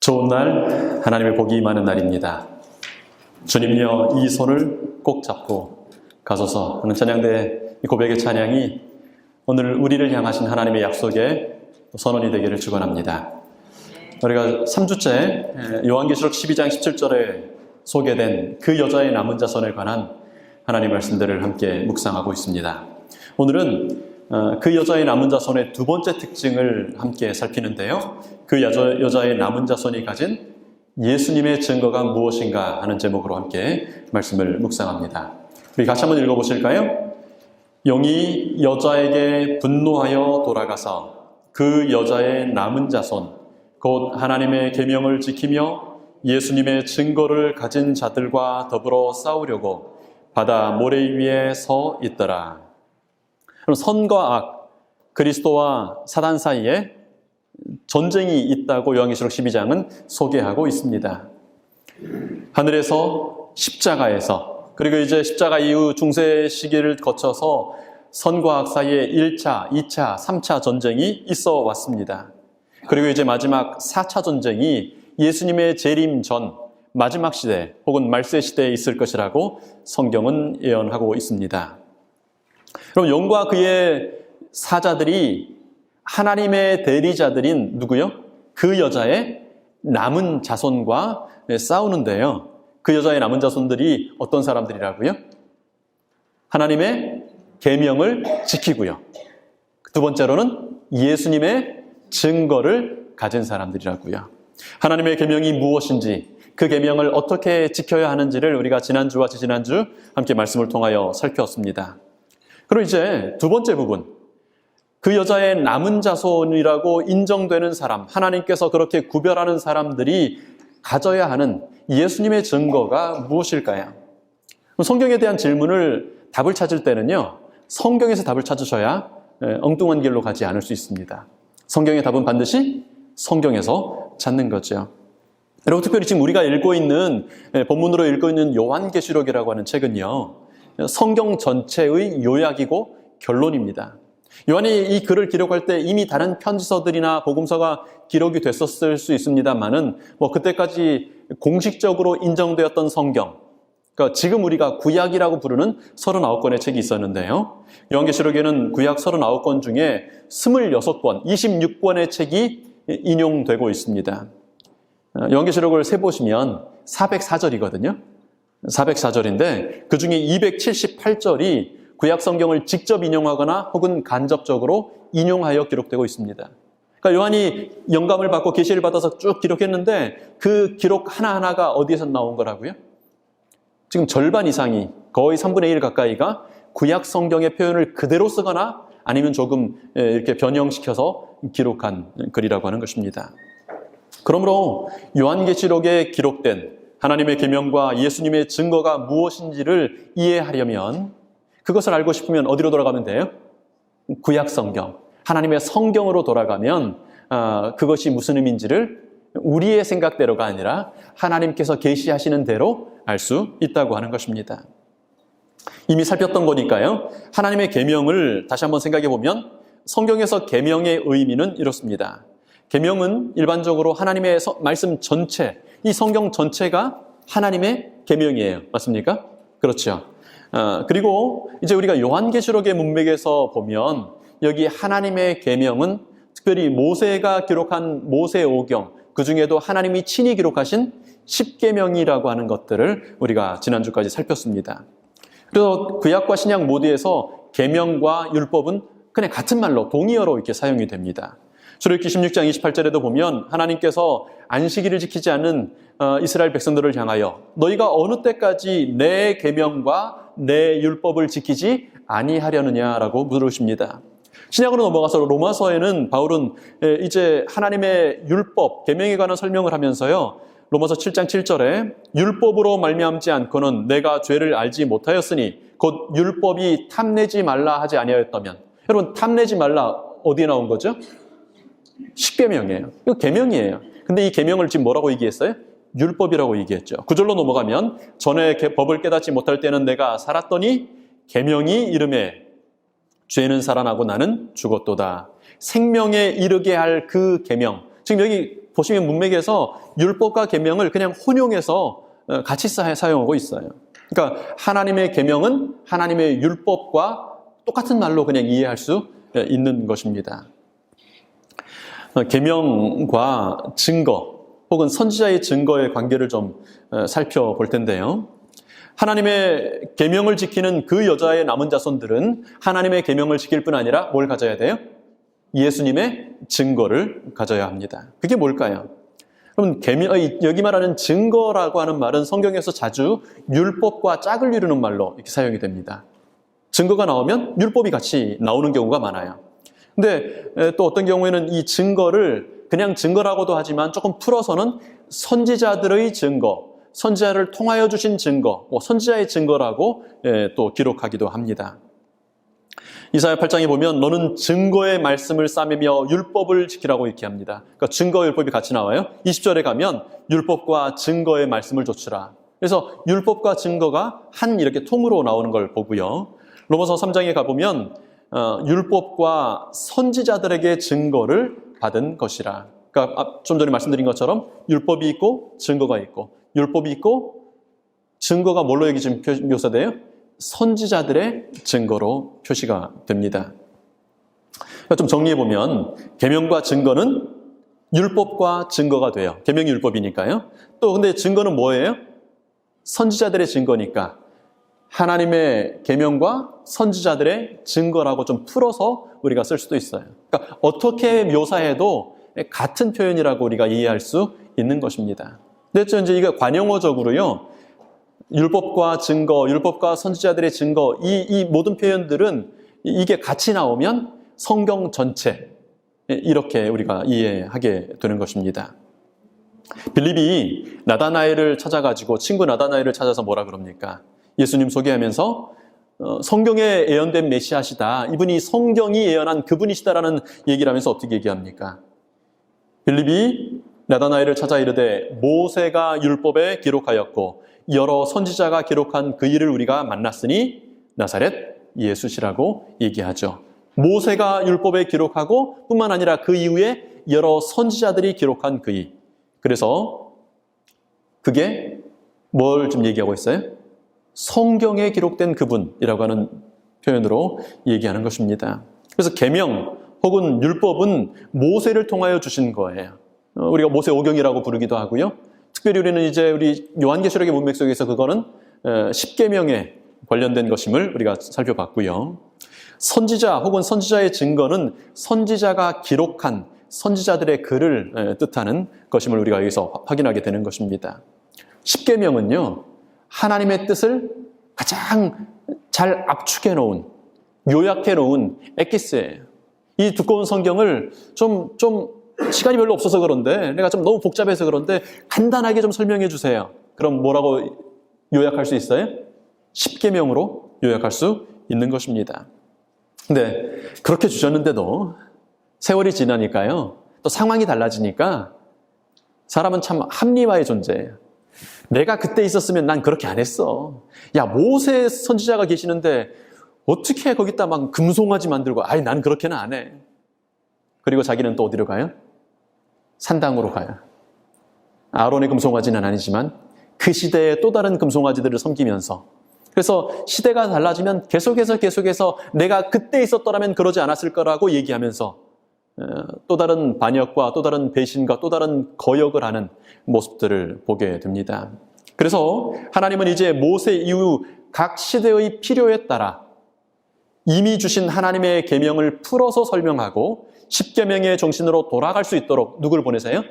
좋은 날, 하나님의 복이 임하는 날입니다. 주님여 이 손을 꼭 잡고 가소서 하는 찬양대 이 고백의 찬양이 오늘 우리를 향하신 하나님의 약속의 선언이 되기를 축원합니다. 우리가 3주째 요한계시록 12장 17절에 소개된 그 여자의 남은 자손에 관한 하나님의 말씀들을 함께 묵상하고 있습니다. 오늘은 그 여자의 남은 자손의 두 번째 특징을 함께 살피는데요. 그 여자의 남은 자손이 가진 예수님의 증거가 무엇인가 하는 제목으로 함께 말씀을 묵상합니다. 우리 같이 한번 읽어보실까요? 영이 여자에게 분노하여 돌아가서 그 여자의 남은 자손 곧 하나님의 계명을 지키며 예수님의 증거를 가진 자들과 더불어 싸우려고 바다 모래 위에 서 있더라. 그럼 선과 악, 그리스도와 사단 사이에 전쟁이 있다고 요한계시록 12장은 소개하고 있습니다. 하늘에서 십자가에서 그리고 이제 십자가 이후 중세 시기를 거쳐서 선과 악 사이에 1차, 2차, 3차 전쟁이 있어 왔습니다. 그리고 이제 마지막 4차 전쟁이 예수님의 재림 전 마지막 시대 혹은 말세 시대에 있을 것이라고 성경은 예언하고 있습니다. 그럼 영과 그의 사자들이 하나님의 대리자들인 누구요? 그 여자의 남은 자손과 싸우는데요. 그 여자의 남은 자손들이 어떤 사람들이라고요? 하나님의 계명을 지키고요. 두 번째로는 예수님의 증거를 가진 사람들이라고요. 하나님의 계명이 무엇인지 그 계명을 어떻게 지켜야 하는지를 우리가 지난주와 지지난주 함께 말씀을 통하여 살펴봤습니다. 그리고 이제 두 번째 부분, 그 여자의 남은 자손이라고 인정되는 사람, 하나님께서 그렇게 구별하는 사람들이 가져야 하는 예수님의 증거가 무엇일까요? 성경에 대한 질문을 답을 찾을 때는요, 성경에서 답을 찾으셔야 엉뚱한 길로 가지 않을 수 있습니다. 성경의 답은 반드시 성경에서 찾는 거죠. 여러분, 특별히 지금 우리가 읽고 있는, 본문으로 읽고 있는 요한계시록이라고 하는 책은요, 성경 전체의 요약이고 결론입니다. 요한이 이 글을 기록할 때 이미 다른 편지서들이나 복음서가 기록이 됐었을 수 있습니다만은 그때까지 공식적으로 인정되었던 성경, 그러니까 지금 우리가 구약이라고 부르는 39권의 책이 있었는데요. 요한계시록에는 구약 39권 중에 26권, 26권의 책이 인용되고 있습니다. 요한계시록을 세보시면 404절이거든요. 404절인데 그 중에 278절이 구약 성경을 직접 인용하거나 혹은 간접적으로 인용하여 기록되고 있습니다. 그러니까 요한이 영감을 받고 계시를 받아서 쭉 기록했는데 그 기록 하나하나가 어디에서 나온 거라고요? 지금 절반 이상이 거의 3분의 1 가까이가 구약 성경의 표현을 그대로 쓰거나 아니면 조금 이렇게 변형시켜서 기록한 글이라고 하는 것입니다. 그러므로 요한계시록에 기록된 하나님의 계명과 예수님의 증거가 무엇인지를 이해하려면 그것을 알고 싶으면 어디로 돌아가면 돼요? 구약 성경, 하나님의 성경으로 돌아가면 그것이 무슨 의미인지를 우리의 생각대로가 아니라 하나님께서 계시하시는 대로 알 수 있다고 하는 것입니다. 이미 살폈던 거니까요. 하나님의 계명을 다시 한번 생각해 보면 성경에서 계명의 의미는 이렇습니다. 계명은 일반적으로 하나님의 말씀 전체, 이 성경 전체가 하나님의 계명이에요. 맞습니까? 그렇죠. 그리고 이제 우리가 요한계시록의 문맥에서 보면 여기 하나님의 계명은 특별히 모세가 기록한 모세오경, 그 중에도 하나님이 친히 기록하신 십계명이라고 하는 것들을 우리가 지난주까지 살폈습니다. 그래서 구약과 신약 모두에서 계명과 율법은 그냥 같은 말로 동의어로 이렇게 사용이 됩니다. 출애굽기 16장 28절에도 보면 하나님께서 안식일을 지키지 않는 이스라엘 백성들을 향하여 너희가 어느 때까지 내 계명과 내 율법을 지키지 아니하려느냐라고 물으십니다. 신약으로 넘어가서 로마서에는 바울은 이제 하나님의 율법, 계명에 관한 설명을 하면서요. 로마서 7장 7절에 율법으로 말미암지 않고는 내가 죄를 알지 못하였으니 곧 율법이 탐내지 말라 하지 아니하였다면. 여러분, 탐내지 말라 어디에 나온 거죠? 십계명이에요. 이거 계명이에요. 근데 이 계명을 지금 뭐라고 얘기했어요? 율법이라고 얘기했죠. 9절로 넘어가면 전에 법을 깨닫지 못할 때는 내가 살았더니 계명이 이름에 죄는 살아나고 나는 죽었도다. 생명에 이르게 할 그 계명. 지금 여기 보시면 문맥에서 율법과 계명을 그냥 혼용해서 같이 사용하고 있어요. 그러니까 하나님의 계명은 하나님의 율법과 똑같은 말로 그냥 이해할 수 있는 것입니다. 계명과 증거 혹은 선지자의 증거의 관계를 좀 살펴볼 텐데요. 하나님의 계명을 지키는 그 여자의 남은 자손들은 하나님의 계명을 지킬 뿐 아니라 뭘 가져야 돼요? 예수님의 증거를 가져야 합니다. 그게 뭘까요? 그럼 여기 말하는 증거라고 하는 말은 성경에서 자주 율법과 짝을 이루는 말로 이렇게 사용이 됩니다. 증거가 나오면 율법이 같이 나오는 경우가 많아요. 근데 또 어떤 경우에는 이 증거를 그냥 증거라고도 하지만 조금 풀어서는 선지자들의 증거, 선지자를 통하여 주신 증거, 선지자의 증거라고 또 기록하기도 합니다. 이사야 8장에 보면 너는 증거의 말씀을 싸매며 율법을 지키라고 이렇게 합니다. 그러니까 증거와 율법이 같이 나와요. 20절에 가면 율법과 증거의 말씀을 좇으라. 그래서 율법과 증거가 한 이렇게 통으로 나오는 걸 보고요. 로마서 3장에 가보면 율법과 선지자들에게 증거를 받은 것이라. 그러니까 좀 전에 말씀드린 것처럼 율법이 있고 증거가 있고, 율법이 있고 증거가 뭘로 여기 지금 묘사돼요? 선지자들의 증거로 표시가 됩니다. 그러니까 좀 정리해보면 계명과 증거는 율법과 증거가 돼요. 계명이 율법이니까요. 또 근데 증거는 뭐예요? 선지자들의 증거니까 하나님의 계명과 선지자들의 증거라고 좀 풀어서 우리가 쓸 수도 있어요. 그러니까 어떻게 묘사해도 같은 표현이라고 우리가 이해할 수 있는 것입니다. 근데 이제 이게 관용어적으로요. 율법과 증거, 율법과 선지자들의 증거, 이 모든 표현들은 이게 같이 나오면 성경 전체 이렇게 우리가 이해하게 되는 것입니다. 빌립이 나다나엘을 찾아가지고 친구 나다나엘을 찾아서 뭐라 그럽니까? 예수님 소개하면서 성경에 예언된 메시아시다. 이분이 성경이 예언한 그분이시다라는 얘기를 하면서 어떻게 얘기합니까? 빌립이 나다나엘을 찾아 이르되 모세가 율법에 기록하였고 여러 선지자가 기록한 그 일을 우리가 만났으니 나사렛 예수시라고 얘기하죠. 모세가 율법에 기록하고 뿐만 아니라 그 이후에 여러 선지자들이 기록한 그 일. 그래서 그게 뭘 좀 얘기하고 있어요? 성경에 기록된 그분이라고 하는 표현으로 얘기하는 것입니다. 그래서 계명 혹은 율법은 모세를 통하여 주신 거예요. 우리가 모세 오경이라고 부르기도 하고요. 특별히 우리는 이제 우리 요한계시록의 문맥 속에서 그거는 십계명에 관련된 것임을 우리가 살펴봤고요. 선지자 혹은 선지자의 증거는 선지자가 기록한 선지자들의 글을 뜻하는 것임을 우리가 여기서 확인하게 되는 것입니다. 십계명은요, 하나님의 뜻을 가장 잘 압축해 놓은, 요약해 놓은 엑기스예요. 이 두꺼운 성경을 좀 시간이 별로 없어서 그런데, 내가 좀 너무 복잡해서 그런데 간단하게 좀 설명해 주세요. 그럼 뭐라고 요약할 수 있어요? 십계명으로 요약할 수 있는 것입니다. 근데 그렇게 주셨는데도 세월이 지나니까요, 또 상황이 달라지니까 사람은 참 합리화의 존재예요. 내가 그때 있었으면 난 그렇게 안 했어. 야, 모세 선지자가 계시는데 어떻게 거기다 막 금송아지 만들고, 아이, 난 그렇게는 안 해. 그리고 자기는 또 어디로 가요? 산당으로 가요. 아론의 금송아지는 아니지만 그 시대의 또 다른 금송아지들을 섬기면서, 그래서 시대가 달라지면 계속해서 내가 그때 있었더라면 그러지 않았을 거라고 얘기하면서 또 다른 반역과 또 다른 배신과 또 다른 거역을 하는 모습들을 보게 됩니다. 그래서 하나님은 이제 모세 이후 각 시대의 필요에 따라 이미 주신 하나님의 계명을 풀어서 설명하고 십계명의 정신으로 돌아갈 수 있도록 누구를 보내세요?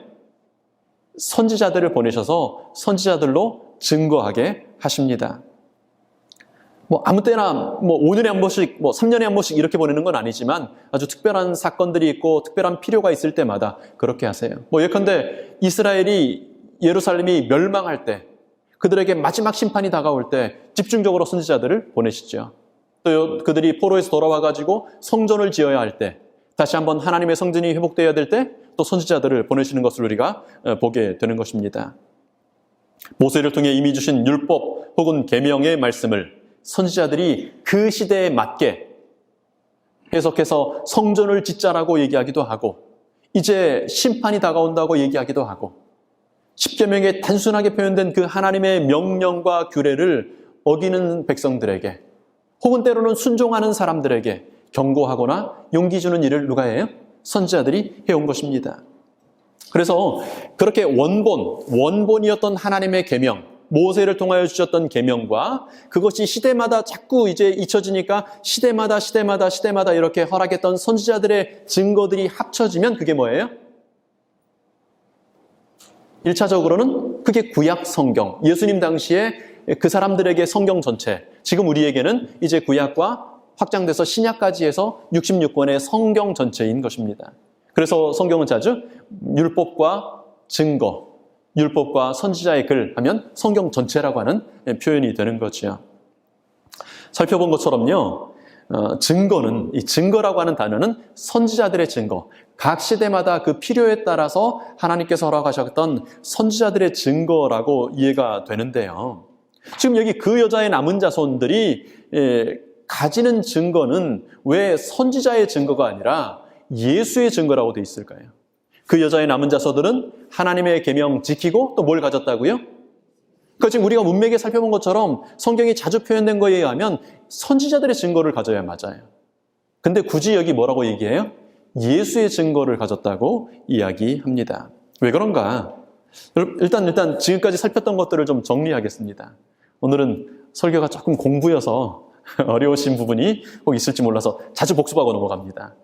선지자들을 보내셔서 선지자들로 증거하게 하십니다. 아무 때나 5년에 한 번씩, 3년에 한 번씩 이렇게 보내는 건 아니지만 아주 특별한 사건들이 있고 특별한 필요가 있을 때마다 그렇게 하세요. 예컨대 이스라엘이 예루살렘이 멸망할 때, 그들에게 마지막 심판이 다가올 때 집중적으로 선지자들을 보내시죠. 또 그들이 포로에서 돌아와가지고 성전을 지어야 할 때, 다시 한번 하나님의 성전이 회복되어야 될 때 또 선지자들을 보내시는 것을 우리가 보게 되는 것입니다. 모세를 통해 이미 주신 율법 혹은 계명의 말씀을 선지자들이 그 시대에 맞게 해석해서 성전을 짓자라고 얘기하기도 하고, 이제 심판이 다가온다고 얘기하기도 하고, 십계명에 단순하게 표현된 그 하나님의 명령과 규례를 어기는 백성들에게, 혹은 때로는 순종하는 사람들에게 경고하거나 용기 주는 일을 누가 해요? 선지자들이 해온 것입니다. 그래서 그렇게 원본이었던 하나님의 계명, 모세를 통하여 주셨던 계명과 그것이 시대마다 자꾸 이제 잊혀지니까 시대마다 이렇게 허락했던 선지자들의 증거들이 합쳐지면 그게 뭐예요? 1차적으로는 그게 구약 성경, 예수님 당시에 그 사람들에게 성경 전체, 지금 우리에게는 이제 구약과 확장돼서 신약까지 해서 66권의 성경 전체인 것입니다. 그래서 성경은 자주 율법과 증거, 율법과 선지자의 글 하면 성경 전체라고 하는 표현이 되는 거죠. 살펴본 것처럼요, 증거는, 이 증거라고 하는 단어는 선지자들의 증거, 각 시대마다 그 필요에 따라서 하나님께서 허락하셨던 선지자들의 증거라고 이해가 되는데요. 지금 여기 그 여자의 남은 자손들이 가지는 증거는 왜 선지자의 증거가 아니라 예수의 증거라고 되어 있을까요? 그 여자의 남은 자손들은 하나님의 계명 지키고 또 뭘 가졌다고요? 그러니까 지금 우리가 문맥에 살펴본 것처럼 성경이 자주 표현된 거에 의하면 선지자들의 증거를 가져야 맞아요. 근데 굳이 여기 뭐라고 얘기해요? 예수의 증거를 가졌다고 이야기합니다. 왜 그런가? 일단 지금까지 살폈던 것들을 좀 정리하겠습니다. 오늘은 설교가 조금 공부여서 어려우신 부분이 꼭 있을지 몰라서 자주 복습하고 넘어갑니다.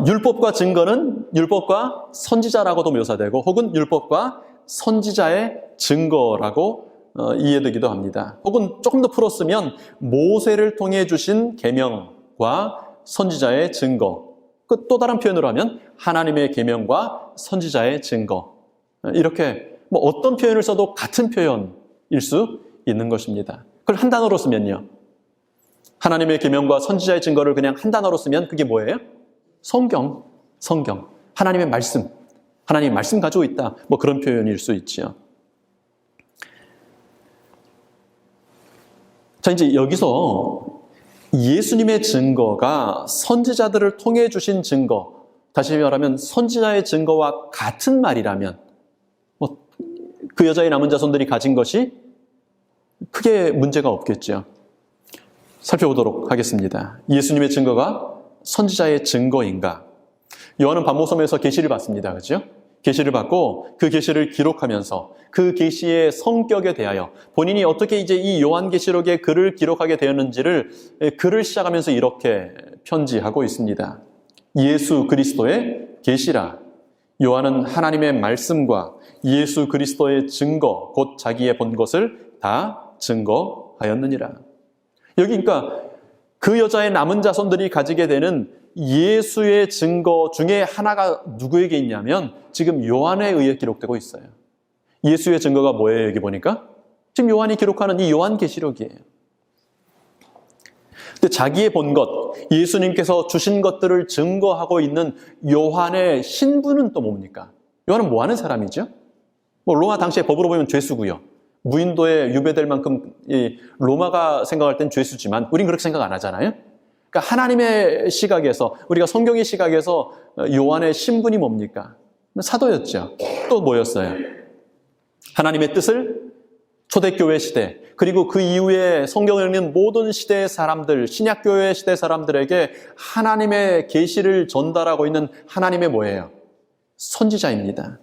율법과 증거는 율법과 선지자라고도 묘사되고 혹은 율법과 선지자의 증거라고 이해되기도 합니다. 혹은 조금 더 풀었으면 모세를 통해 주신 계명과 선지자의 증거, 또 다른 표현으로 하면 하나님의 계명과 선지자의 증거, 이렇게 뭐 어떤 표현을 써도 같은 표현일 수 있는 것입니다. 그걸 한 단어로 쓰면요, 하나님의 계명과 선지자의 증거를 그냥 한 단어로 쓰면 그게 뭐예요? 성경, 하나님의 말씀, 하나님의 말씀 가지고 있다, 뭐 그런 표현일 수 있지요. 자, 이제 여기서 예수님의 증거가 선지자들을 통해 주신 증거, 다시 말하면 선지자의 증거와 같은 말이라면 그 여자의 남은 자손들이 가진 것이 크게 문제가 없겠죠. 살펴보도록 하겠습니다. 예수님의 증거가 선지자의 증거인가? 요한은 반모섬에서 계시를 받습니다. 그렇죠? 계시를 받고 그 계시를 기록하면서 그 계시의 성격에 대하여 본인이 어떻게 이제 이 요한계시록의 글을 기록하게 되었는지를 글을 시작하면서 이렇게 편지하고 있습니다. 예수 그리스도의 계시라. 요한은 하나님의 말씀과 예수 그리스도의 증거, 곧 자기의 본 것을 다 증거하였느니라. 여기 그러니까 그 여자의 남은 자손들이 가지게 되는 예수의 증거 중에 하나가 누구에게 있냐면 지금 요한에 의해 기록되고 있어요. 예수의 증거가 뭐예요? 여기 보니까 지금 요한이 기록하는 이 요한계시록이에요. 근데 자기의 본 것, 예수님께서 주신 것들을 증거하고 있는 요한의 신분은 또 뭡니까? 요한은 뭐 하는 사람이죠? 뭐 로마 당시의 법으로 보면 죄수고요. 무인도에 유배될 만큼 로마가 생각할 땐 죄수지만 우린 그렇게 생각 안 하잖아요. 그러니까 하나님의 시각에서, 우리가 성경의 시각에서 요한의 신분이 뭡니까? 사도였죠. 또 뭐였어요? 하나님의 뜻을 초대교회 시대, 그리고 그 이후에 성경을 읽는 모든 시대의 사람들, 신약교회 시대 사람들에게 하나님의 계시를 전달하고 있는 하나님의 뭐예요? 선지자입니다.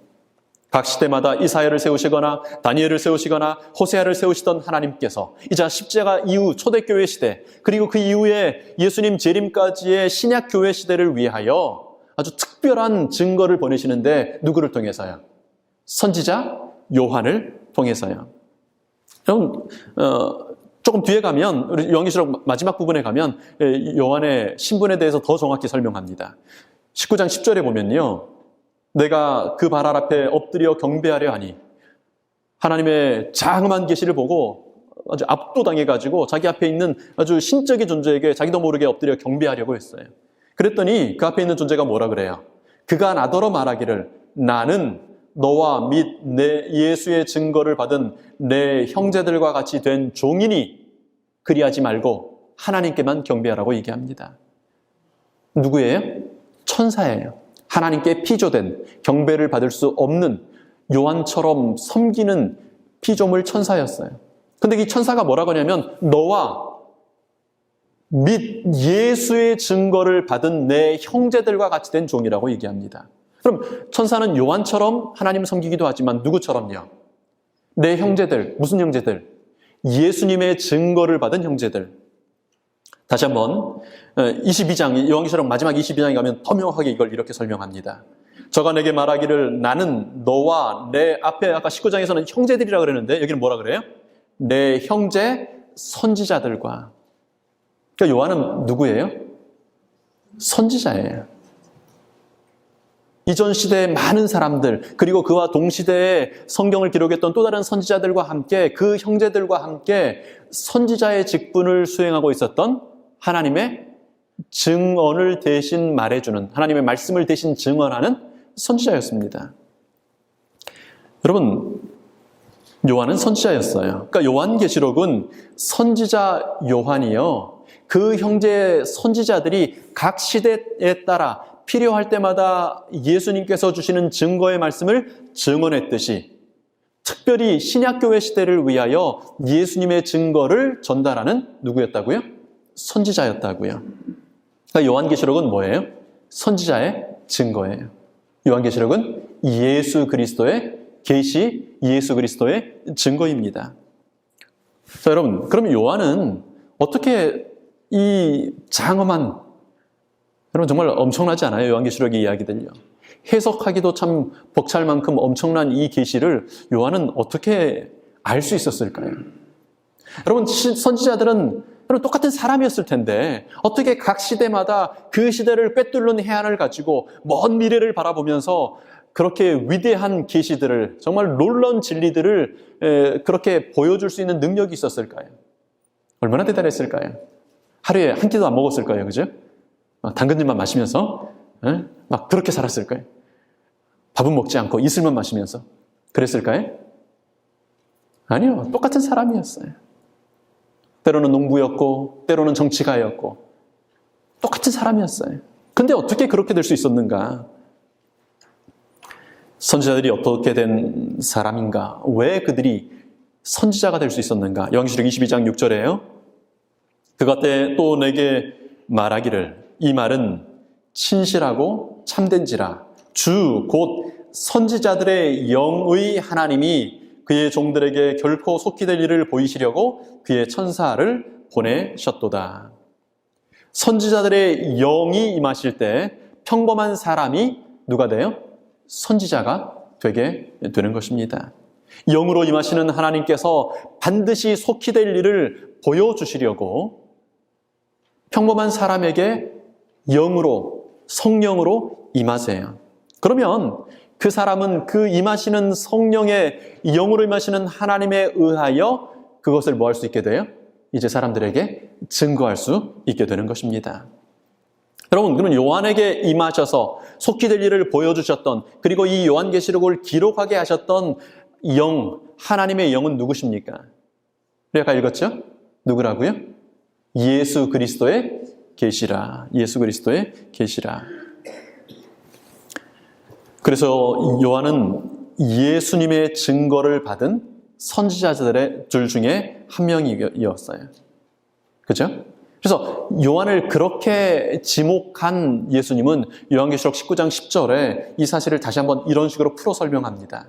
각 시대마다 이사야를 세우시거나 다니엘을 세우시거나 호세아를 세우시던 하나님께서 이제 십자가 이후 초대교회 시대, 그리고 그 이후에 예수님 재림까지의 신약교회 시대를 위하여 아주 특별한 증거를 보내시는데 누구를 통해서요? 선지자 요한을 통해서요. 여러분, 조금 뒤에 가면, 우리 요한계시록 마지막 부분에 가면 요한의 신분에 대해서 더 정확히 설명합니다. 19장 10절에 보면요, 내가 그 발 앞에 엎드려 경배하려 하니, 하나님의 장엄한 계시를 보고 아주 압도당해가지고 자기 앞에 있는 아주 신적인 존재에게 자기도 모르게 엎드려 경배하려고 했어요. 그랬더니 그 앞에 있는 존재가 뭐라 그래요? 그가 나더러 말하기를, 나는 너와 및 내 예수의 증거를 받은 내 형제들과 같이 된 종이니 그리하지 말고 하나님께만 경배하라고 얘기합니다. 누구예요? 천사예요. 하나님께 피조된, 경배를 받을 수 없는 요한처럼 섬기는 피조물 천사였어요. 근데 이 천사가 뭐라고 하냐면 너와 및 예수의 증거를 받은 내 형제들과 같이 된 종이라고 얘기합니다. 그럼 천사는 요한처럼 하나님 섬기기도 하지만 누구처럼요? 내 형제들, 무슨 형제들? 예수님의 증거를 받은 형제들. 다시 한번 22장, 요한계시록 마지막 22장에 가면 더 명확하게 이걸 이렇게 설명합니다. 저가 내게 말하기를 나는 너와 내 앞에 아까 19장에서는 형제들이라 그랬는데 여기는 뭐라 그래요? 내 형제 선지자들과. 그러니까 요한은 누구예요? 선지자예요. 이전 시대의 많은 사람들, 그리고 그와 동시대에 성경을 기록했던 또 다른 선지자들과 함께 그 형제들과 함께 선지자의 직분을 수행하고 있었던 하나님의 증언을 대신 말해주는, 하나님의 말씀을 대신 증언하는 선지자였습니다. 여러분, 요한은 선지자였어요. 그러니까 요한계시록은 선지자 요한이요, 그 형제 선지자들이 각 시대에 따라 필요할 때마다 예수님께서 주시는 증거의 말씀을 증언했듯이 특별히 신약교회 시대를 위하여 예수님의 증거를 전달하는 누구였다고요? 선지자였다고요. 그러니까 요한계시록은 뭐예요? 선지자의 증거예요. 요한계시록은 예수 그리스도의 계시, 예수 그리스도의 증거입니다. 자, 여러분, 그럼 요한은 어떻게 이 장엄한, 여러분 정말 엄청나지 않아요? 요한계시록의 이야기들요. 해석하기도 참 벅찰 만큼 엄청난 이 계시를 요한은 어떻게 알 수 있었을까요? 여러분, 선지자들은 여러분 똑같은 사람이었을 텐데 어떻게 각 시대마다 그 시대를 꿰뚫는 해안을 가지고 먼 미래를 바라보면서 그렇게 위대한 계시들을, 정말 놀라운 진리들을 그렇게 보여줄 수 있는 능력이 있었을까요? 얼마나 대단했을까요? 하루에 한 끼도 안 먹었을 거예요, 그죠? 당근즙만 마시면서 막 그렇게 살았을 거예요. 밥은 먹지 않고 이슬만 마시면서 그랬을까요? 아니요, 똑같은 사람이었어요. 때로는 농부였고 때로는 정치가였고 똑같은 사람이었어요. 근데 어떻게 그렇게 될 수 있었는가? 선지자들이 어떻게 된 사람인가? 왜 그들이 선지자가 될 수 있었는가? 요한계시록 22장 6절에요. 그가 때 또 내게 말하기를 이 말은 진실하고 참된지라 주 곧 선지자들의 영의 하나님이 그의 종들에게 결코 속히 될 일을 보이시려고 그의 천사를 보내셨도다. 선지자들의 영이 임하실 때 평범한 사람이 누가 돼요? 선지자가 되게 되는 것입니다. 영으로 임하시는 하나님께서 반드시 속히 될 일을 보여주시려고 평범한 사람에게 영으로, 성령으로 임하세요. 그러면 그 사람은 그 임하시는 성령의 영으로 임하시는 하나님에 의하여 그것을 뭐 할 수 있게 돼요? 이제 사람들에게 증거할 수 있게 되는 것입니다. 여러분, 그러면 요한에게 임하셔서 속히 될 일을 보여주셨던, 그리고 이 요한계시록을 기록하게 하셨던 영, 하나님의 영은 누구십니까? 우리 아까 읽었죠? 누구라고요? 예수 그리스도의 계시라. 예수 그리스도의 계시라. 그래서 요한은 예수님의 증거를 받은 선지자들 중에 한 명이었어요. 그죠? 그래서 요한을 그렇게 지목한 예수님은 요한계시록 19장 10절에 이 사실을 다시 한번 이런 식으로 풀어 설명합니다.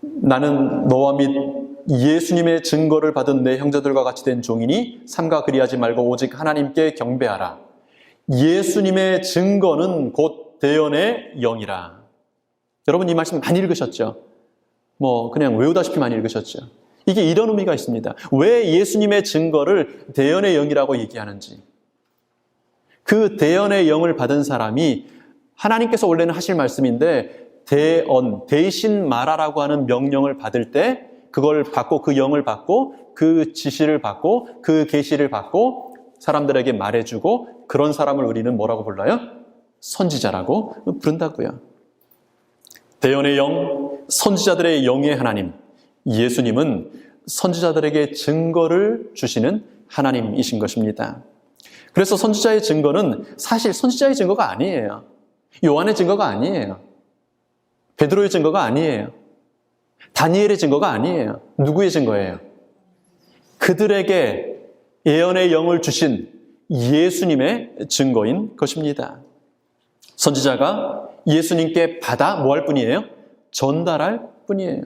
나는 너와 및 예수님의 증거를 받은 내 형제들과 같이 된 종이니 삼가 그리하지 말고 오직 하나님께 경배하라. 예수님의 증거는 곧 대언의 영이라. 여러분 이 말씀 많이 읽으셨죠? 그냥 외우다시피 많이 읽으셨죠? 이게 이런 의미가 있습니다. 왜 예수님의 증거를 대언의 영이라고 얘기하는지. 그 대언의 영을 받은 사람이 하나님께서 원래는 하실 말씀인데 대언, 대신 말하라고 하는 명령을 받을 때 그걸 받고 그 영을 받고 그 지시를 받고 그 계시를 받고 사람들에게 말해주고 그런 사람을 우리는 뭐라고 불러요? 선지자라고 부른다고요. 대언의 영, 선지자들의 영의 하나님, 예수님은 선지자들에게 증거를 주시는 하나님이신 것입니다. 그래서 선지자의 증거는 사실 선지자의 증거가 아니에요. 요한의 증거가 아니에요. 베드로의 증거가 아니에요. 다니엘의 증거가 아니에요. 누구의 증거예요? 그들에게 예언의 영을 주신 예수님의 증거인 것입니다. 선지자가 예수님께 받아 뭐 할 뿐이에요? 전달할 뿐이에요.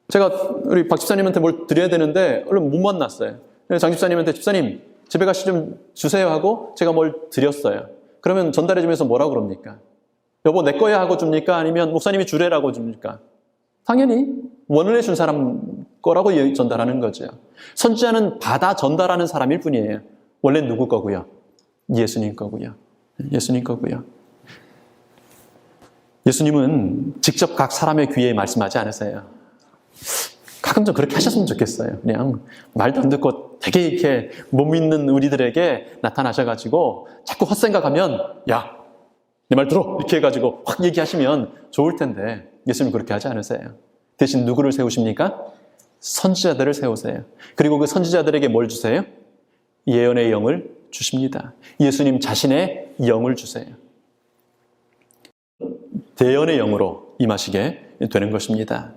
제가 우리 박 집사님한테 뭘 드려야 되는데 얼른 못 만났어요. 장 집사님한테 집사님 집에 좀 주세요 하고 제가 뭘 드렸어요. 그러면 전달해 주면서 뭐라고 그럽니까? 여보 내 거야 하고 줍니까? 아니면 목사님이 주래라고 줍니까? 당연히 원을 해준 사람 거라고 전달하는 거죠. 선지자는 받아 전달하는 사람일 뿐이에요. 원래 누구 거고요? 예수님 거고요. 예수님 거고요. 예수님은 직접 각 사람의 귀에 말씀하지 않으세요. 가끔 좀 그렇게 하셨으면 좋겠어요. 그냥 말도 안 듣고 되게 이렇게 못 믿는 우리들에게 나타나셔가지고 자꾸 헛생각하면 야, 내 말 들어! 이렇게 해가지고 확 얘기하시면 좋을 텐데 예수님 그렇게 하지 않으세요. 대신 누구를 세우십니까? 선지자들을 세우세요. 그리고 그 선지자들에게 뭘 주세요? 예언의 영을 주십니다. 예수님 자신의 영을 주세요. 대언의 영으로 임하시게 되는 것입니다.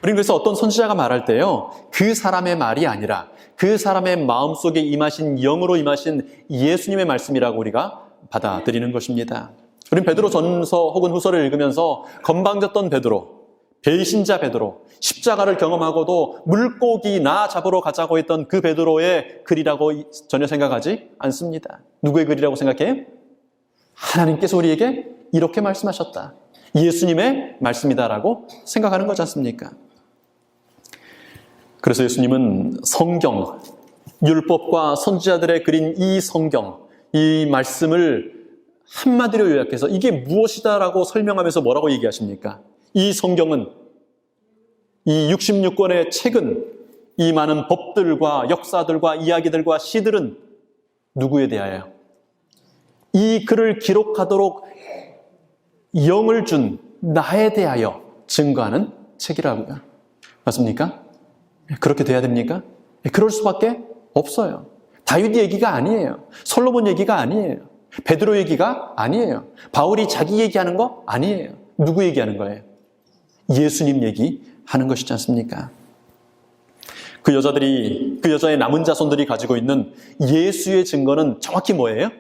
우리는 그래서 어떤 선지자가 말할 때요, 그 사람의 말이 아니라 그 사람의 마음속에 임하신 영으로 임하신 예수님의 말씀이라고 우리가 받아들이는 것입니다. 우리는 베드로 전서 혹은 후서를 읽으면서 건방졌던 베드로, 배신자 베드로, 십자가를 경험하고도 물고기나 잡으러 가자고 했던 그 베드로의 글이라고 전혀 생각하지 않습니다. 누구의 글이라고 생각해요? 하나님께서 우리에게 이렇게 말씀하셨다. 예수님의 말씀이다라고 생각하는 거지 않습니까? 그래서 예수님은 성경, 율법과 선지자들의 그린 이 성경, 이 말씀을 한마디로 요약해서 이게 무엇이다라고 설명하면서 뭐라고 얘기하십니까? 이 성경은, 이 66권의 책은, 이 많은 법들과 역사들과 이야기들과 시들은 누구에 대하여? 이 글을 기록하도록 영을 준 나에 대하여 증거하는 책이라고요. 맞습니까? 그렇게 돼야 됩니까? 그럴 수밖에 없어요. 다윗 얘기가 아니에요. 솔로몬 얘기가 아니에요. 베드로 얘기가 아니에요. 바울이 자기 얘기하는 거 아니에요. 누구 얘기하는 거예요? 예수님 얘기하는 것이지 않습니까? 그 여자의 남은 자손들이 가지고 있는 예수의 증거는 정확히 뭐예요?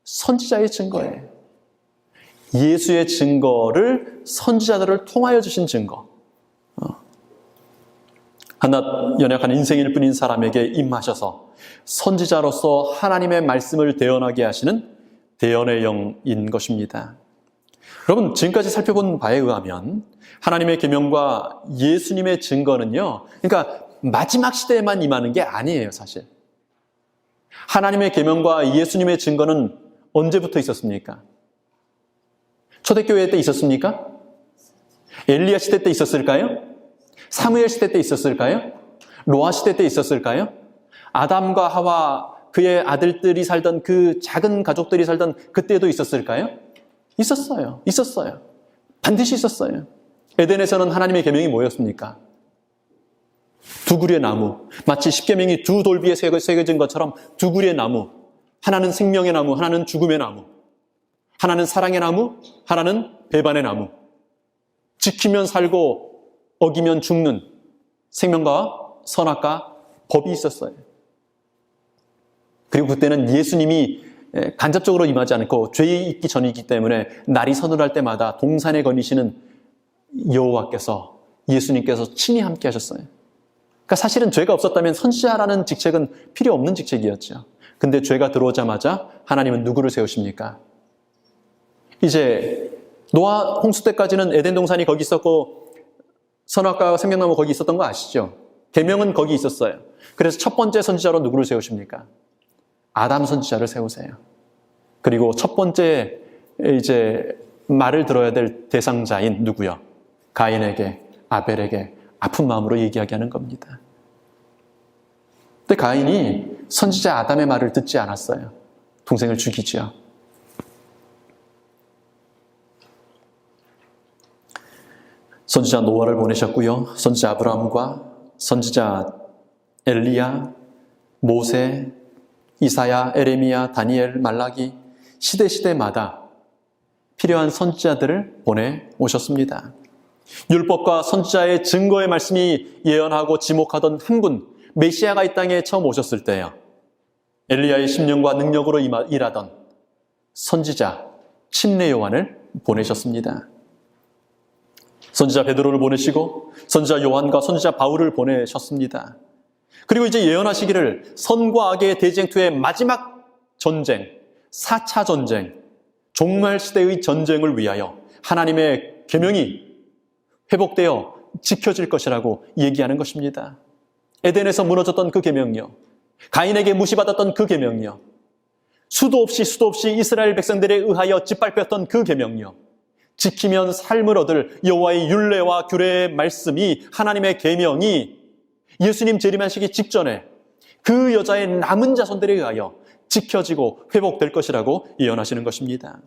선지자의 증거예요. 예수의 증거를 선지자들을 통하여 주신 증거. 한낱 연약한 인생일 뿐인 사람에게 임하셔서 선지자로서 하나님의 말씀을 대언하게 하시는 대언의 영인 것입니다. 여러분, 지금까지 살펴본 바에 의하면 하나님의 계명과 예수님의 증거는요, 그러니까 마지막 시대에만 임하는 게 아니에요, 사실. 하나님의 계명과 예수님의 증거는 언제부터 있었습니까? 초대교회 때 있었습니까? 엘리야 시대 때 있었을까요? 사무엘 시대 때 있었을까요? 노아 시대 때 있었을까요? 아담과 하와 그의 아들들이 살던 그 작은 가족들이 살던 그때도 있었을까요? 있었어요. 반드시 있었어요. 에덴에서는 하나님의 계명이 뭐였습니까? 두 그루의 나무. 마치 십계명이 두 돌비에 새겨진 것처럼 두 그루의 나무. 하나는 생명의 나무, 하나는 죽음의 나무. 하나는 사랑의 나무, 하나는 배반의 나무. 지키면 살고 어기면 죽는 생명과 선악과 법이 있었어요. 그리고 그때는 예수님이 간접적으로 임하지 않고 죄에 있기 전이기 때문에 날이 서늘할 때마다 동산에 거니시는 여호와께서, 예수님께서 친히 함께 하셨어요. 그러니까 사실은 죄가 없었다면 선지자라는 직책은 필요 없는 직책이었죠. 근데 죄가 들어오자마자 하나님은 누구를 세우십니까? 이제 노아 홍수 때까지는 에덴 동산이 거기 있었고 선악과 생명나무 거기 있었던 거 아시죠? 계명은 거기 있었어요. 그래서 첫 번째 선지자로 누구를 세우십니까? 아담 선지자를 세우세요. 그리고 첫 번째 이제 말을 들어야 될 대상자인 누구요? 가인에게, 아벨에게 아픈 마음으로 얘기하게 하는 겁니다. 근데 가인이 선지자 아담의 말을 듣지 않았어요. 동생을 죽이죠. 선지자 노아를 보내셨고요. 선지자 아브라함과 선지자 엘리야, 모세, 이사야, 에레미야, 다니엘, 말라기 시대마다 필요한 선지자들을 보내오셨습니다. 율법과 선지자의 증거의 말씀이 예언하고 지목하던 한 분, 메시아가 이 땅에 처음 오셨을 때요, 엘리야의 심령과 능력으로 일하던 선지자 침례 요한을 보내셨습니다. 선지자 베드로를 보내시고 선지자 요한과 선지자 바울을 보내셨습니다. 그리고 이제 예언하시기를 선과 악의 대쟁투의 마지막 전쟁, 4차 전쟁, 종말 시대의 전쟁을 위하여 하나님의 계명이 회복되어 지켜질 것이라고 얘기하는 것입니다. 에덴에서 무너졌던 그 계명이요, 가인에게 무시받았던 그 계명이요, 수도 없이 이스라엘 백성들에 의하여 짓밟혔던 그 계명이요, 지키면 삶을 얻을 여호와의 율례와 규례의 말씀이, 하나님의 계명이 예수님 재림하시기 직전에 그 여자의 남은 자손들에 의하여 지켜지고 회복될 것이라고 예언하시는 것입니다.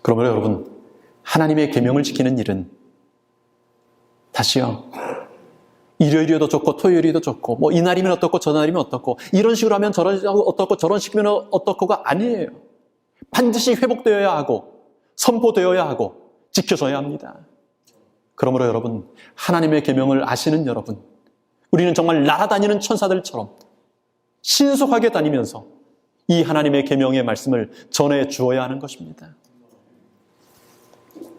그러므로 여러분, 하나님의 계명을 지키는 일은 다시요, 일요일이어도 좋고 토요일이도 좋고 뭐 이날이면 어떻고 저날이면 어떻고 이런 식으로 하면 어떻고 저런 식이면 어떻고가 아니에요. 반드시 회복되어야 하고 선포되어야 하고 지켜져야 합니다. 그러므로 여러분, 하나님의 계명을 아시는 여러분, 우리는 정말 날아다니는 천사들처럼 신속하게 다니면서 이 하나님의 계명의 말씀을 전해 주어야 하는 것입니다.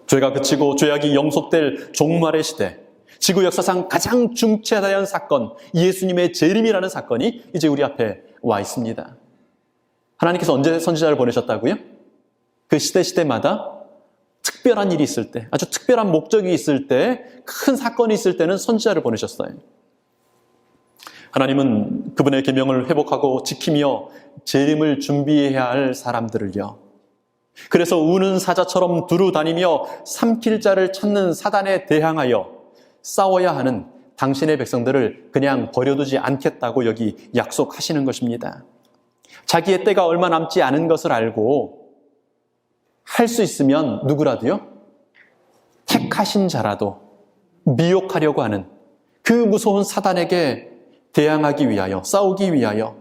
죄가 그치고 죄악이 영속될 종말의 시대, 지구 역사상 가장 중차대한 사건, 예수님의 재림이라는 사건이 이제 우리 앞에 와 있습니다. 하나님께서 언제 선지자를 보내셨다고요? 그 시대마다 특별한 일이 있을 때, 아주 특별한 목적이 있을 때, 큰 사건이 있을 때는 선지자를 보내셨어요. 하나님은 그분의 계명을 회복하고 지키며 재림을 준비해야 할 사람들을요, 그래서 우는 사자처럼 두루 다니며 삼킬 자를 찾는 사단에 대항하여 싸워야 하는 당신의 백성들을 그냥 버려두지 않겠다고 여기 약속하시는 것입니다. 자기의 때가 얼마 남지 않은 것을 알고 할 수 있으면 누구라도요, 택하신 자라도 미혹하려고 하는 그 무서운 사단에게 대항하기 위하여, 싸우기 위하여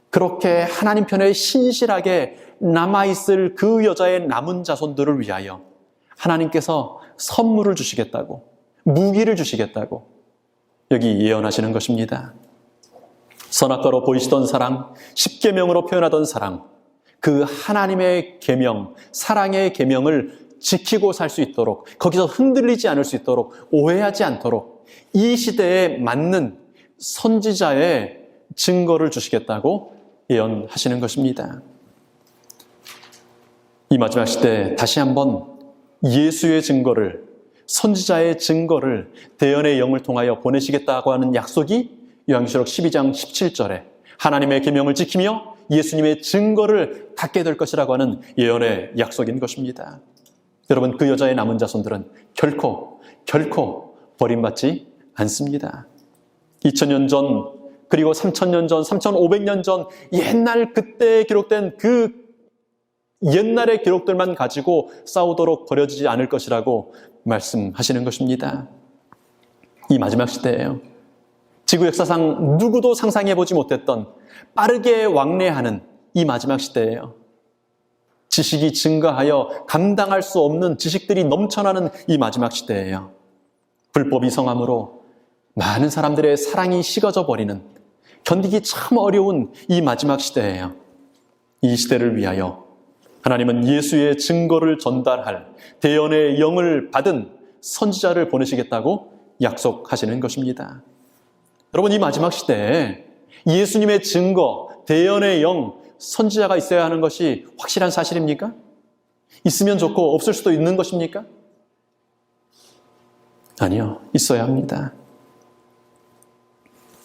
그렇게 하나님 편에 신실하게 남아있을 그 여자의 남은 자손들을 위하여 하나님께서 선물을 주시겠다고, 무기를 주시겠다고 여기 예언하시는 것입니다. 선악과로 보이시던 사랑, 십계명으로 표현하던 사랑, 그 하나님의 계명, 사랑의 계명을 지키고 살 수 있도록, 거기서 흔들리지 않을 수 있도록, 오해하지 않도록 이 시대에 맞는 선지자의 증거를 주시겠다고 예언하시는 것입니다. 이 마지막 시대에 다시 한번 예수의 증거를, 선지자의 증거를 대언의 영을 통하여 보내시겠다고 하는 약속이 요한계시록 12장 17절에 하나님의 계명을 지키며 예수님의 증거를 갖게 될 것이라고 하는 예언의 약속인 것입니다. 여러분, 그 여자의 남은 자손들은 결코 버림받지 않습니다. 2000년 전, 그리고 3000년 전, 3500년 전 옛날 그때에 기록된 그 옛날의 기록들만 가지고 싸우도록 버려지지 않을 것이라고 말씀하시는 것입니다. 이 마지막 시대예요. 지구 역사상 누구도 상상해보지 못했던 빠르게 왕래하는 이 마지막 시대예요. 지식이 증가하여 감당할 수 없는 지식들이 넘쳐나는 이 마지막 시대예요. 불법이 성함으로 많은 사람들의 사랑이 식어져 버리는, 견디기 참 어려운 이 마지막 시대예요. 이 시대를 위하여 하나님은 예수의 증거를 전달할 대언의 영을 받은 선지자를 보내시겠다고 약속하시는 것입니다. 여러분, 이 마지막 시대에 예수님의 증거, 대언의 영, 선지자가 있어야 하는 것이 확실한 사실입니까? 있으면 좋고 없을 수도 있는 것입니까? 아니요, 있어야 합니다.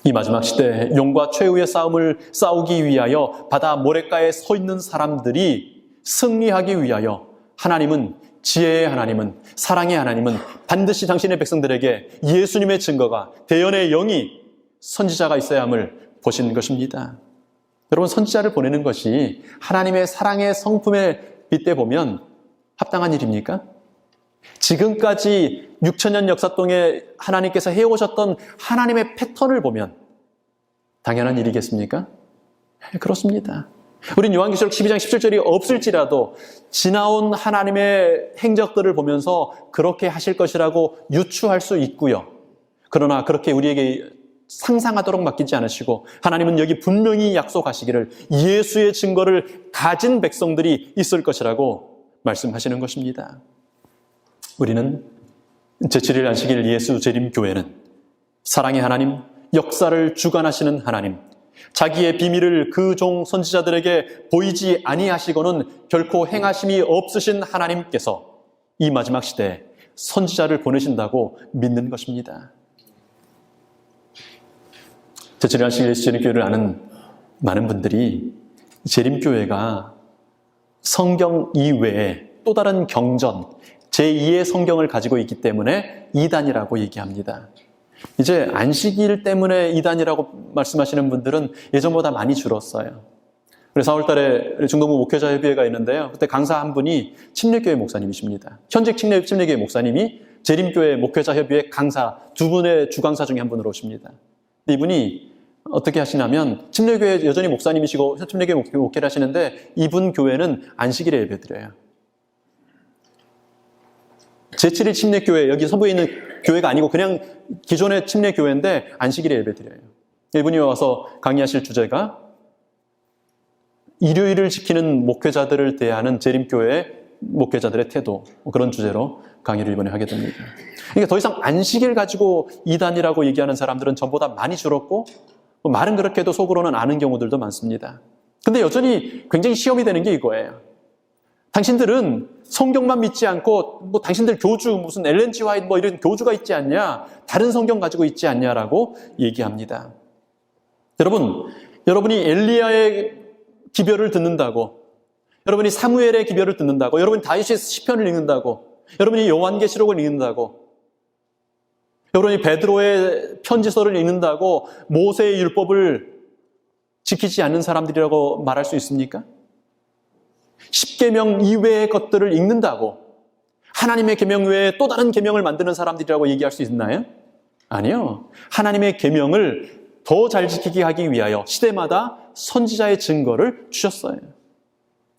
이 마지막 시대에 용과 최후의 싸움을 싸우기 위하여 바다 모래가에 서 있는 사람들이 승리하기 위하여 하나님은, 지혜의 하나님은, 사랑의 하나님은 반드시 당신의 백성들에게 예수님의 증거가, 대언의 영이, 선지자가 있어야 함을 보신 것입니다. 여러분, 선지자를 보내는 것이 하나님의 사랑의 성품에 빗대보면 합당한 일입니까? 지금까지 6000년 역사 동에 하나님께서 해오셨던 하나님의 패턴을 보면 당연한 일이겠습니까? 그렇습니다. 우린 요한계시록 12장 17절이 없을지라도 지나온 하나님의 행적들을 보면서 그렇게 하실 것이라고 유추할 수 있고요. 그러나 그렇게 우리에게 상상하도록 맡기지 않으시고 하나님은 여기 분명히 약속하시기를 예수의 증거를 가진 백성들이 있을 것이라고 말씀하시는 것입니다. 우리는 제7일 안식일 예수 재림교회는 사랑의 하나님, 역사를 주관하시는 하나님, 자기의 비밀을 그 종 선지자들에게 보이지 아니하시고는 결코 행하심이 없으신 하나님께서 이 마지막 시대에 선지자를 보내신다고 믿는 것입니다. 제7일 안식일 예수 재림교회를 아는 많은 분들이 재림교회가 성경 이외에 또 다른 경전, 제2의 성경을 가지고 있기 때문에 이단이라고 얘기합니다. 이제 안식일 때문에 이단이라고 말씀하시는 분들은 예전보다 많이 줄었어요. 그래서 4월 달에 중동부 목회자협의회가 있는데요. 그때 강사 한 분이 침례교회 목사님이십니다. 현직 침례교회 목사님이 재림교회 목회자협의회 강사 두 분의 주강사 중에 한 분으로 오십니다. 이분이 어떻게 하시냐면 침례교회 여전히 목사님이시고 침례교회 목회를 하시는데 이분 교회는 안식일에 예배드려요. 제7일 침례교회, 여기 서부에 있는 교회가 아니고 그냥 기존의 침례교회인데 안식일에 예배드려요. 이분이 와서 강의하실 주제가 일요일을 지키는 목회자들을 대하는 재림교회 목회자들의 태도, 그런 주제로 강의를 이번에 하게 됩니다. 그러니까 더 이상 안식일 가지고 이단이라고 얘기하는 사람들은 전보다 많이 줄었고 말은 그렇게 해도 속으로는 아는 경우들도 많습니다. 근데 여전히 굉장히 시험이 되는 게 이거예요. 당신들은 성경만 믿지 않고 당신들 교주 무슨 엘렌 G 화이트 이런 교주가 있지 않냐, 다른 성경 가지고 있지 않냐라고 얘기합니다. 여러분이 엘리야의 기별을 듣는다고, 여러분이 사무엘의 기별을 듣는다고, 여러분이 다윗의 시편을 읽는다고, 여러분이 요한계시록을 읽는다고, 여러분이 베드로의 편지서를 읽는다고 모세의 율법을 지키지 않는 사람들이라고 말할 수 있습니까? 십계명 이외의 것들을 읽는다고 하나님의 계명 외에 또 다른 계명을 만드는 사람들이라고 얘기할 수 있나요? 아니요. 하나님의 계명을 더 잘 지키게 하기 위하여 시대마다 선지자의 증거를 주셨어요.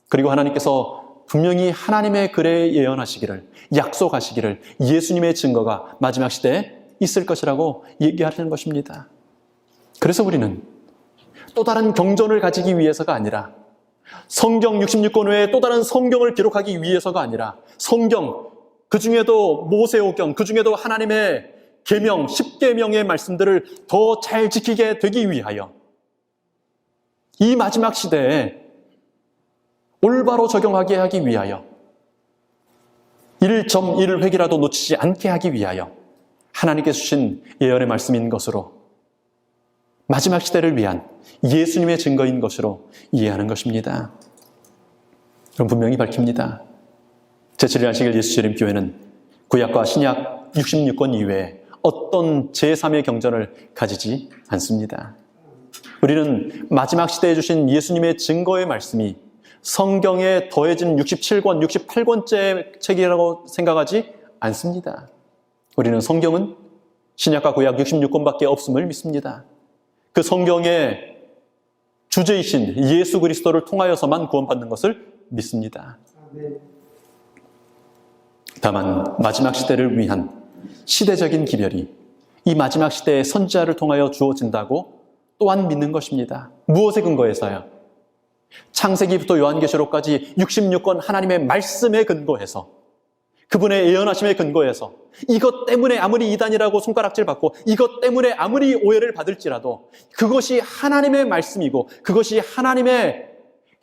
그리고 하나님께서 분명히 하나님의 글에 예언하시기를, 약속하시기를 예수님의 증거가 마지막 시대에 있을 것이라고 얘기하시는 것입니다. 그래서 우리는 또 다른 경전을 가지기 위해서가 아니라 성경 66권 외에 또 다른 성경을 기록하기 위해서가 아니라 성경, 그 중에도 모세오경, 그 중에도 하나님의 계명, 10계명의 말씀들을 더 잘 지키게 되기 위하여 이 마지막 시대에 올바로 적용하게 하기 위하여 1.1획이라도 놓치지 않게 하기 위하여 하나님께서 주신 예언의 말씀인 것으로 마지막 시대를 위한 예수님의 증거인 것으로 이해하는 것입니다. 그럼 분명히 밝힙니다. 제7일 안식일 예수 재림교회는 구약과 신약 66권 이외에 어떤 제3의 경전을 가지지 않습니다. 우리는 마지막 시대에 주신 예수님의 증거의 말씀이 성경에 더해진 67권, 68권째 책이라고 생각하지 않습니다. 우리는 성경은 신약과 구약 66권밖에 없음을 믿습니다. 그 성경의 주제이신 예수 그리스도를 통하여서만 구원받는 것을 믿습니다. 다만 마지막 시대를 위한 시대적인 기별이 이 마지막 시대의 선지자를 통하여 주어진다고 또한 믿는 것입니다. 무엇에 근거해서요? 창세기부터 요한계시록까지 66권 하나님의 말씀에 근거해서, 그분의 예언하심에 근거해서, 이것 때문에 아무리 이단이라고 손가락질 받고 이것 때문에 아무리 오해를 받을지라도 그것이 하나님의 말씀이고 그것이 하나님의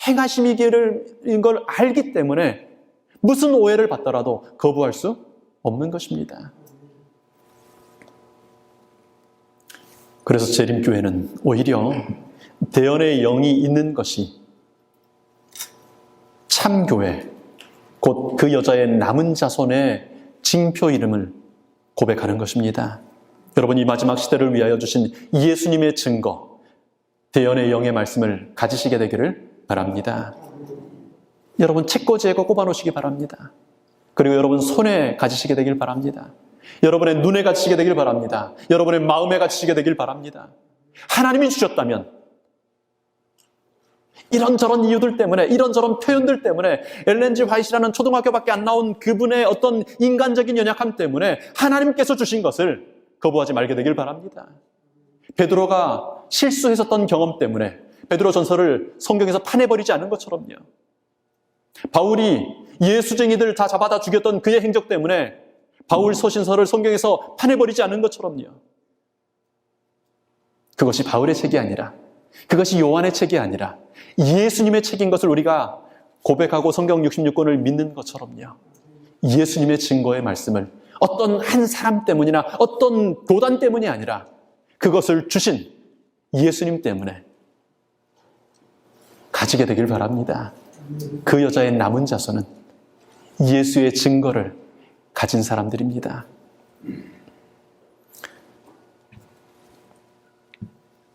행하심인 걸 알기 때문에 무슨 오해를 받더라도 거부할 수 없는 것입니다. 그래서 재림교회는 오히려 대언의 영이 있는 것이 참교회, 곧 그 여자의 남은 자손의 징표 이름을 고백하는 것입니다. 여러분, 이 마지막 시대를 위하여 주신 예수님의 증거, 대언의 영의 말씀을 가지시게 되기를 바랍니다. 여러분, 책꽂이에 꼽아놓으시기 바랍니다. 그리고 여러분 손에 가지시게 되길 바랍니다. 여러분의 눈에 가지시게 되길 바랍니다. 여러분의 마음에 가지시게 되길 바랍니다. 하나님이 주셨다면 이런저런 이유들 때문에, 이런저런 표현들 때문에, 엘렌 G 화이트라는 초등학교밖에 안 나온 그분의 어떤 인간적인 연약함 때문에 하나님께서 주신 것을 거부하지 말게 되길 바랍니다. 베드로가 실수했었던 경험 때문에 베드로 전서를 성경에서 파내버리지 않은 것처럼요. 바울이 예수쟁이들 다 잡아다 죽였던 그의 행적 때문에 바울 서신서를 성경에서 파내버리지 않은 것처럼요. 그것이 바울의 책이 아니라, 그것이 요한의 책이 아니라 예수님의 책인 것을 우리가 고백하고 성경 66권을 믿는 것처럼요. 예수님의 증거의 말씀을 어떤 한 사람 때문이나 어떤 교단 때문이 아니라 그것을 주신 예수님 때문에 가지게 되길 바랍니다. 그 여자의 남은 자손은 예수의 증거를 가진 사람들입니다.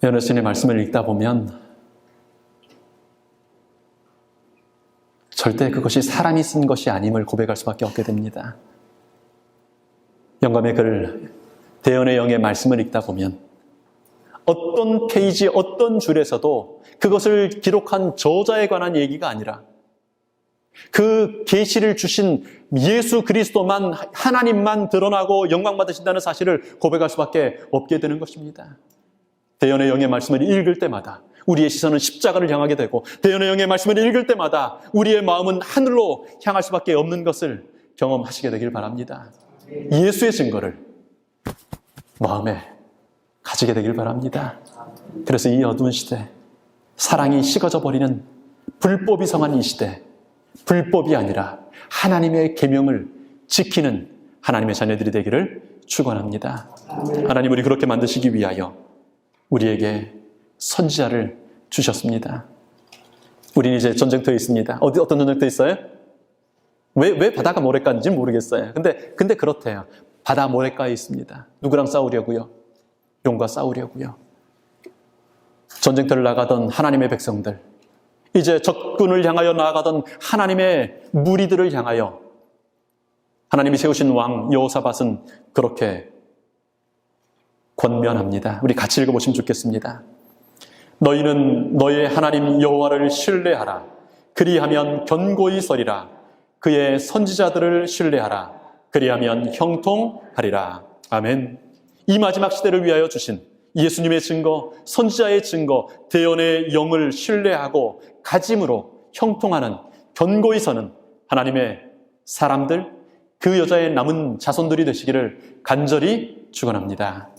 여러분의 말씀을 읽다 보면 절대 그것이 사람이 쓴 것이 아님을 고백할 수밖에 없게 됩니다. 영감의 글 대언의 영의 말씀을 읽다 보면 어떤 페이지, 어떤 줄에서도 그것을 기록한 저자에 관한 얘기가 아니라 그 계시를 주신 예수 그리스도만, 하나님만 드러나고 영광받으신다는 사실을 고백할 수밖에 없게 되는 것입니다. 대언의 영의 말씀을 읽을 때마다 우리의 시선은 십자가를 향하게 되고, 대언의 영의 말씀을 읽을 때마다 우리의 마음은 하늘로 향할 수밖에 없는 것을 경험하시게 되길 바랍니다. 예수의 증거를 마음에 가지게 되길 바랍니다. 그래서 이 어두운 시대, 사랑이 식어져 버리는 불법이 성한 이 시대, 불법이 아니라 하나님의 계명을 지키는 하나님의 자녀들이 되기를 축원합니다. 하나님, 우리 그렇게 만드시기 위하여 우리에게 선지자를 주셨습니다. 우리는 이제 전쟁터에 있습니다. 어떤 전쟁터에 있어요? 왜 바다가 모래가인지 모르겠어요. 근데 그렇대요. 바다 모래가에 있습니다. 누구랑 싸우려고요? 용과 싸우려고요. 전쟁터를 나가던 하나님의 백성들, 이제 적군을 향하여 나아가던 하나님의 무리들을 향하여 하나님이 세우신 왕 여호사밧은 그렇게 권면합니다. 우리 같이 읽어보시면 좋겠습니다. 너희는 너의 하나님 여호와를 신뢰하라. 그리하면 견고히 서리라. 그의 선지자들을 신뢰하라. 그리하면 형통하리라. 아멘. 이 마지막 시대를 위하여 주신 예수님의 증거, 선지자의 증거, 대언의 영을 신뢰하고 가짐으로 형통하는, 견고히 서는 하나님의 사람들, 그 여자의 남은 자손들이 되시기를 간절히 축원합니다.